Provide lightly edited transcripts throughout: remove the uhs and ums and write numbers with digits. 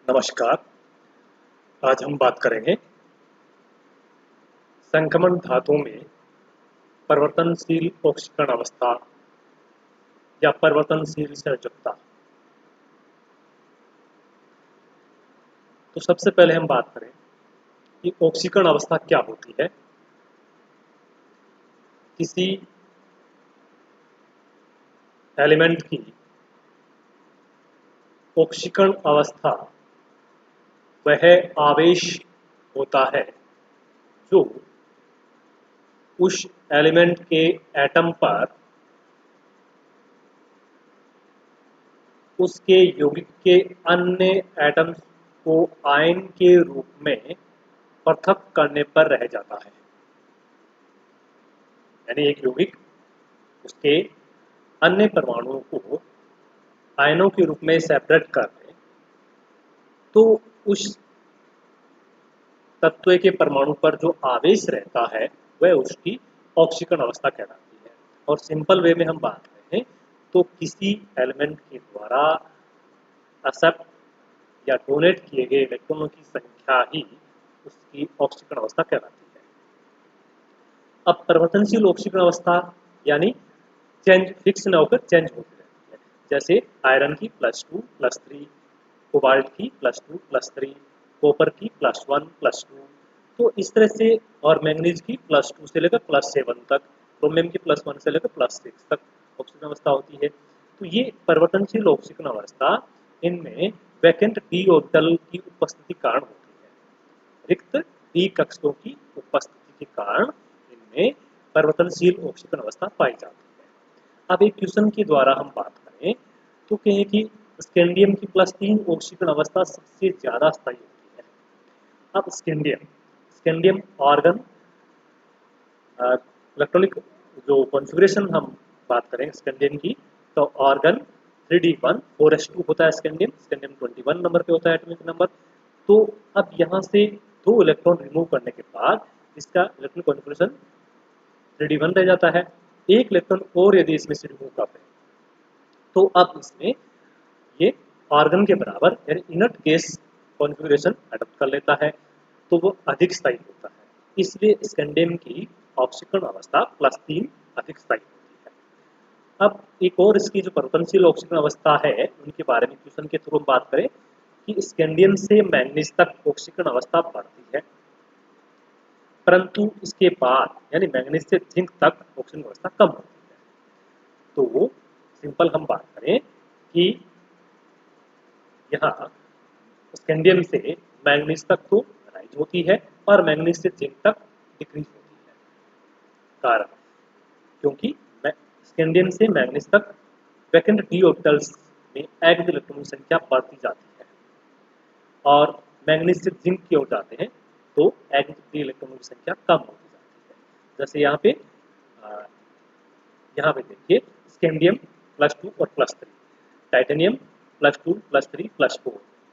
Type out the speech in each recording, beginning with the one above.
नमस्कार। आज हम बात करेंगे संक्रमण धातुओं में परिवर्तनशील ऑक्सीकरण अवस्था या परिवर्तनशील संयोजकता। तो सबसे पहले हम बात करें कि ऑक्सीकरण अवस्था क्या होती है। किसी एलिमेंट की ऑक्सीकरण अवस्था वह आवेश होता है जो उस एलिमेंट के एटम पर उसके यौगिक के अन्य एटम्स को आयन के रूप में पृथक करने पर रह जाता है। यानी एक यौगिक उसके अन्य परमाणुओं को आयनों के रूप में सेपरेट कर दे तो उस तत्व के परमाणु पर जो आवेश रहता है वह उसकी ऑक्सीकरण अवस्था कहलाती है। और सिंपल वे में हम बात करें तो किसी एलिमेंट के द्वारा एक्सेप्ट या डोनेट किए गए इलेक्ट्रॉनों की संख्या ही उसकी ऑक्सीकरण अवस्था कहलाती है। अब परिवर्तनशील ऑक्सीकरण अवस्था यानी चेंज फिक्स न होकर चेंज होती रहती है। जैसे आयरन की +2 +3, कोबाल्ट की +2 +3, कॉपर की +1 +2, तो इस तरह से, और मैंगनीज की +2 से लेकर +7 तक, क्रोमियम की +1 से लेकर +6 तक ऑक्सीकरण अवस्था होती है। तो ये परिवर्तनशील ऑक्सीकरण अवस्था इनमें वैकेंट डी ऑर्बिटल की उपस्थिति कारण होती है। रिक्त डी कक्षों की उपस्थिति के कारण इनमें परिवर्तनशील ऑक्सीकरण अवस्था पाई जाती है। अब एक क्वेश्चन के द्वारा हम बात करें तो कहें कि स्कैंडियम की +3 ऑक्सीकरण अवस्था सबसे ज्यादा स्थायी होती है। अब स्कैंडियम ऑर्गन इलेक्ट्रॉनिक जो कॉन्फ़िगरेशन हम बात करें स्कैंडियम की, तो ऑर्गन 3d1 4s2 होता है। स्कैंडियम 21 नंबर पे होता है एटॉमिक नंबर। तो अब यहाँ से 2 इलेक्ट्रॉन रिमूव करने के बाद इसका इलेक्ट्रॉनिक कॉन्फ़िगरेशन 3d1 रह जाता है। एक इलेक्ट्रॉन और यदि इसमें से रिमूव कर दें तो अब इसमें ये ऑर्गन के बराबर यानी इनर्ट गैस कॉन्फ़िगरेशन अडॉप्ट कर लेता है, तो वो अधिक स्थायी होता है। इसलिए स्कैंडियम की ऑक्सीकरण अवस्था +3 अधिक स्थायी होती है। अब एक और इसकी जो परिवर्तनशील ऑक्सीकरण अवस्था है उनके बारे में क्वेश्चन के थ्रू हम बात करें कि स्कैंडियम से मैंगनीज तक ऑक्सीकरण अवस्था बढ़ती है, परंतु इसके बाद यानी मैंगनीज से जिंक तक ऑक्सीकरण अवस्था कम होती है। तो सिंपल हम बात करें कि यहाँ स्कैंडियम से मैंगनीज तक तो राइज होती है और मैंगनीज से जिंक तक डिक्रीज होती है। कारण क्योंकि स्कैंडियम से मैंगनीज तक वैकेंट डी ऑर्बिटल्स में एक्टिव इलेक्ट्रॉनों की संख्या बढ़ती जाती है और मैंगनीज से जिंक की ओर जाते हैं तो एक्टिव डी इलेक्ट्रॉनों की संख्या कम होती जाती है। जैसे यहाँ पे देखिए स्कैंडियम +2 और +3, टाइटेनियम +2 +3 +4,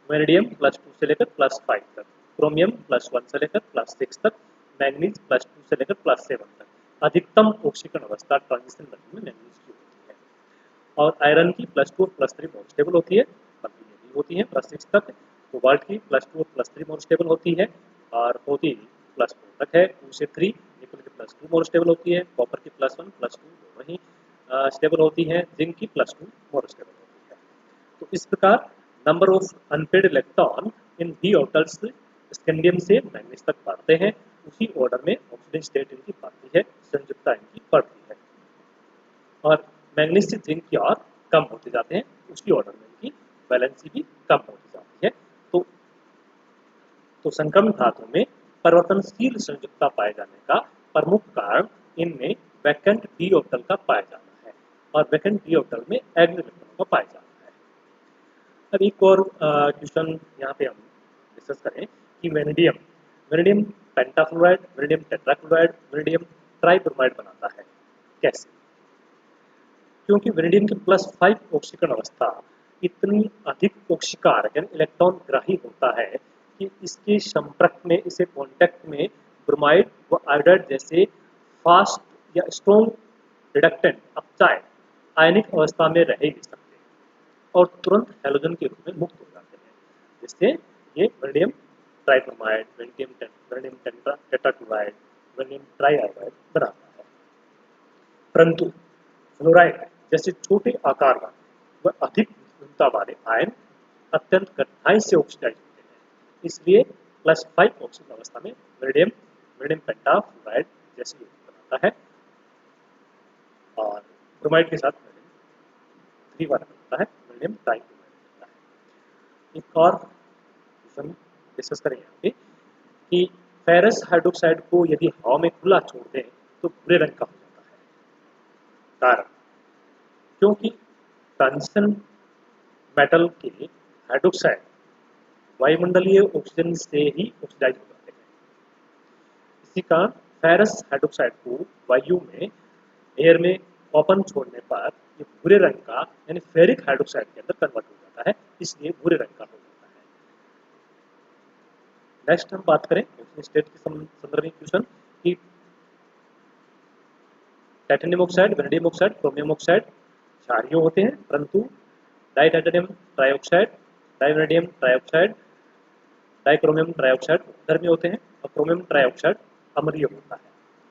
वेनेडियम +2 से लेकर +5 तक, क्रोमियम +1 से लेकर +6 तक, मैंगनीज +2 से लेकर +7 तक। अधिकतम ऑक्सीकरण अवस्था ट्रांजिशन में मैंगनीज की होती है। और आयरन की +2 और +3 मोर स्टेबल होती है, बल्कि होती है +6 तक। कोबाल्ट की +2 और +3 मोर स्टेबल होती है और होती +4 तक है, 2 से 3। निकल की +2 मोर स्टेबल होती है, कॉपर की +1 +2 दोनों ही स्टेबल होती है, जिंक की +2 मोर स्टेबल होती है। तो इस प्रकार number of unpaired electron in D orbitals scandium से मैंगनीज तक बढ़ते हैं, उसी ऑर्डर में ऑक्सीजन स्टेट इनकी बढ़ती है, संयुक्तता इनकी बढ़ती है और मैंगनीज से जिंक की ओर कम होते जाते हैं, उसी ऑर्डर में इनकी वैलेंसी भी कम होती जाती है। तो संक्रमण धातु में परिवर्तनशील संयुक्तता पाए जाने का प्रमुख कारण इनमें वैकेंट डी ऑर्बिटल का पाया जाना है और वैकेंट डी ऑर्बिटल में एक्टिव इलेक्ट्रॉन का पाया जाना है। अब एक और क्वेश्चन यहाँ पे हम डिस्कस करें कि vanadium vanadium pentafluoride, vanadium tetrachloride, vanadium tribromide बनाता है। कैसे? क्योंकि वेनेडियम की +5 ऑक्सीकरण अवस्था इतनी अधिक ऑक्सीकारक यानी इलेक्ट्रॉन ग्राही होता है कि इसके संपर्क में, इसे कांटेक्ट में ब्रोमाइड व आयोडाइड जैसे फास्ट या स्ट्रॉन्ग रिडक्टेंट अपचायक आयनिक अवस्था में रह ही नहीं सकते और तुरंत हैलोजन के रूप में मुक्त हो जाते हैं। जिससे ये vanadium tribromide, vanadium tetrachloride, vanadium ट्राइआयोडाइड बनाता है। परंतु फ्लोराइड जैसे छोटे आकार वाले व अधिक घनता वाले आयन अत्यंत कठिनाई से ऑक्सीडाइज होते हैं, इसलिए +5 ऑक्सीजन अवस्था में वैनेडियम पेंटाफ्लोराइड जैसे यौगिक बनाता है और ब्रोमाइड के साथ वैनेडियम 3 वाला बनता है, वैनेडियम ट्राइक्लोराइड बनता है। एक और क्वेश्चन डिस्कस करें यहाँ पे कि फेरस हाइड्रोक्साइड को यदि हवा में खुला छोड़ दें तो भूरे रंग का हो जाता है। कारण क्योंकि ट्रांजिशन मेटल के हाइड्रोक्साइड वायुमंडलीय ऑक्सीजन से ही ऑक्सीडाइज हो जाते हैं। इसी कारण फेरस हाइड्रोक्साइड को वायु में एयर में ओपन छोड़ने पर ये भूरे रंग का यानी फेरिक हाइड्रोक्साइड के अंदर कन्वर्ट हो जाता है, इसलिए भूरे रंग का हो जाता है। नेक्स्ट हम बात करें ऑक्सीजन स्टेट के संदर्भ में क्वेश्चन कि titanium oxide, vanadium oxide, chromium oxide क्षारीय होते हैं, परंतु डाइटाइटेनियम ट्राइऑक्साइड, डाइवैनेडियम ट्राइऑक्साइड, डाइक्रोमियम ट्राइऑक्साइड धर्मी होते हैं और क्रोमियम ट्राइऑक्साइड अम्लीय होता है।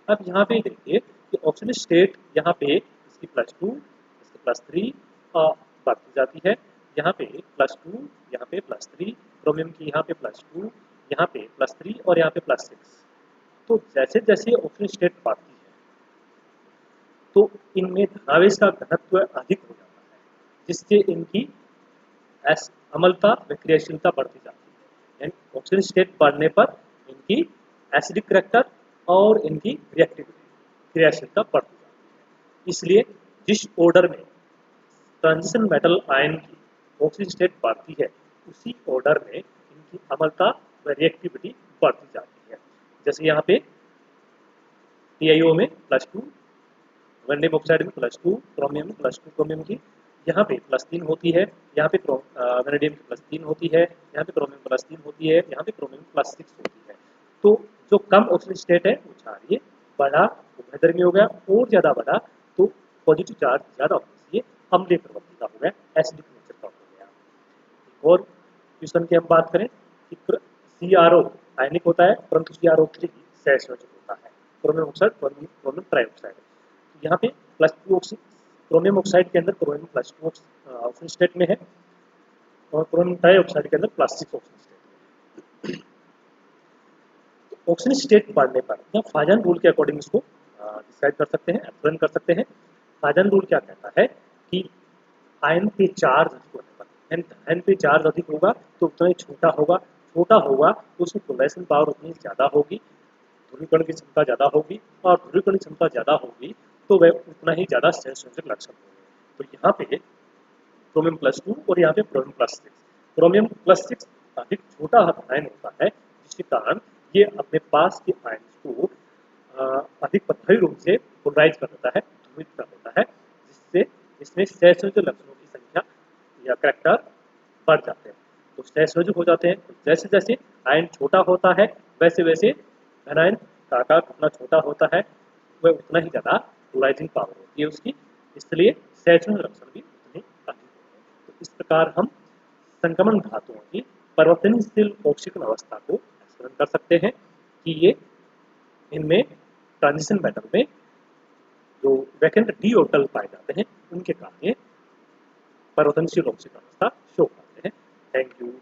अब यहाँ पे देखिए कि ऑक्सीजन स्टेट यहाँ पे इसकी +2, इसकी +3 बढ़ती जाती है, यहाँ पे +2, यहाँ पे +3, क्रोमियम की यहाँ पे +2, यहाँ पे +3 और यहाँ पे +6। तो जैसे जैसे ऑक्सीजन स्टेट बढ़ती है तो इनमें धनावेश का घनत्व अधिक हो जाता है, जिससे इनकी अम्लता व क्रियाशीलता बढ़ती जाती है। यानी ऑक्सीजन स्टेट बढ़ने पर इनकी एसिडिक करैक्टर और इनकी रिएक्टिविटी क्रियाशीलता बढ़ती जाती है। इसलिए जिस ऑर्डर में ट्रांजिशन मेटल आयन की ऑक्सीजन स्टेट बढ़ती है उसी ऑर्डर में इनकी अम्लता व रिएक्टिविटी बढ़ती जाती है। जैसे यहाँ पे TiO में +2, वैनेडियम ऑक्साइड में +2, क्रोमियम में +2 क्रोमियम की यहाँ पे +3 होती है, यहाँ पे वैनेडियम की +3 होती है, यहाँ पे क्रोमियम +3 होती है, यहाँ पे क्रोमियम +6 होती है। तो जो कम ऑक्सीजन स्टेट है वो क्षारीय, बड़ा उभयधर्मी हो गया, और ज़्यादा बड़ा तो पॉजिटिव चार्ज ज़्यादा होने से अम्लीय प्रवृत्ति का हो गया, एसिडिक नेचर का हो गया। एक और क्वेश्चन की हम बात करें कि CRO आयनिक होता है, परंतु CRO3 सहसंयोजक होता है, क्रोमियम ऑक्साइड, क्रोमियम ट्राइऑक्साइड। यहाँ पे +2 क्रोमियम ऑक्साइड के अंदर क्रोमियम +2 ऑक्सीजन स्टेट में है और क्रोमियम ट्राइऑक्साइड के अंदर +6 ऑक्सीजन स्टेट में है। तो ऑक्सीजन स्टेट बढ़ने पर या फाजन रूल के अकॉर्डिंग इसको डिसाइड कर सकते हैं, एक्सप्लेन कर सकते हैं। फाजन रूल क्या कहता है कि आयन पे चार्ज अधिक होने पर, आयन पे चार्ज अधिक होगा तो उतना ही छोटा होगा तो उसकी पोलराइजेशन पावर उतनी ज़्यादा होगी, ध्रुवीकरण की क्षमता ज़्यादा होगी, और ध्रुवीकरण की क्षमता ज़्यादा होगी तो वह उतना ही ज़्यादा सहसंयोजक लक्षण होंगे। तो यहाँ पे क्रोमियम +2 और यहाँ पे क्रोमियम +6, क्रोमियम +6 अधिक छोटा आयन होता है, जिसके कारण ये अपने पास के आयन्स को अधिक प्रभावी रूप से पोलराइज कर देता है, ध्रुवित कर देता है, जिससे इसमें सहसंयोजक लक्षणों की संख्या या करैक्टर बढ़ जाते हैं। तो सहसंयोजक हो जाते हैं, तो जैसे जैसे आयन छोटा होता है वैसे वैसे धन आयन का आकार जितना छोटा होता है वह उतना ही ज़्यादा पोलराइजिंग पावर होती है उसकी, इसलिए सहसंयोजक लक्षण भी उतने अधिक होते हैं। तो इस प्रकार हम संक्रमण धातुओं की परिवर्तनशील ऑक्सीकरण अवस्था को एक्सप्लेन कर सकते हैं कि ये इनमें ट्रांजिशन मेटल में जो वैकेंट डी ऑर्बिटल पाए जाते हैं उनके कारण ये परिवर्तनशील ऑक्सीकरण अवस्था शो करते हैं। Thank you.